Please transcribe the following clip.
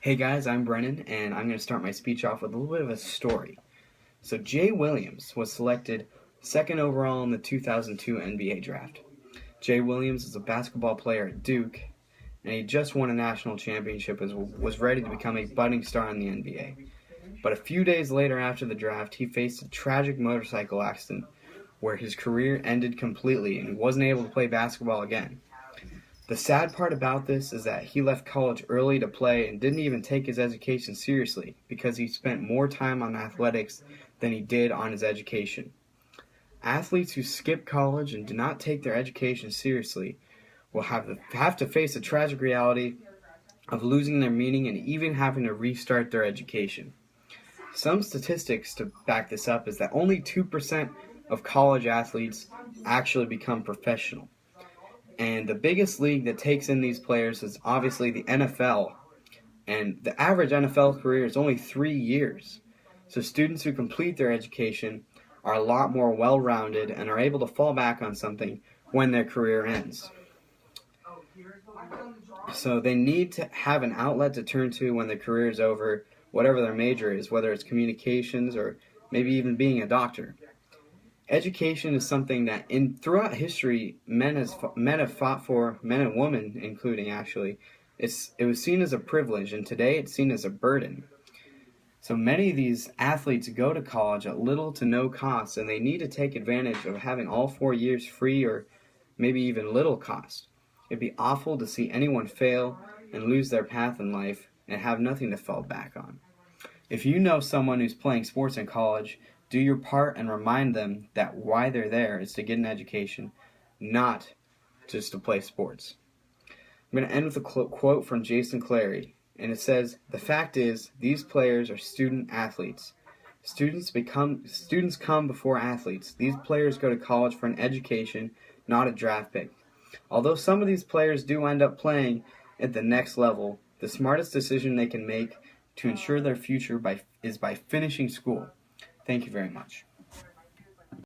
Hey guys, I'm Brennan, and I'm going to start my speech off with a little bit of a story. So Jay Williams was selected second overall in the 2002 NBA draft. Jay Williams is a basketball player at Duke, and he just won a national championship and was ready to become a budding star in the NBA. But a few days later after the draft, he faced a tragic motorcycle accident where his career ended completely and he wasn't able to play basketball again. The sad part about this is that he left college early to play and didn't even take his education seriously because he spent more time on athletics than he did on his education. Athletes who skip college and do not take their education seriously will have to face the tragic reality of losing their meaning and even having to restart their education. Some statistics to back this up is that only 2% of college athletes actually become professional. And the biggest league that takes in these players is obviously the NFL. And the average NFL career is only 3 years. So students who complete their education are a lot more well-rounded and are able to fall back on something when their career ends. So they need to have an outlet to turn to when their career is over, whatever their major is, whether it's communications or maybe even being a doctor. Education is something that throughout history men have fought for, men and women including actually. It was seen as a privilege, and today it's seen as a burden. So many of these athletes go to college at little to no cost, and they need to take advantage of having all 4 years free or maybe even little cost. It'd be awful to see anyone fail and lose their path in life and have nothing to fall back on. If you know someone who's playing sports in college, do your part and remind them that why they're there is to get an education, not just to play sports. I'm going to end with a quote from Jason Clary, and it says, "The fact is, these players are student athletes. Students come before athletes. These players go to college for an education, not a draft pick. Although some of these players do end up playing at the next level, the smartest decision they can make to ensure their future is by finishing school." Thank you very much.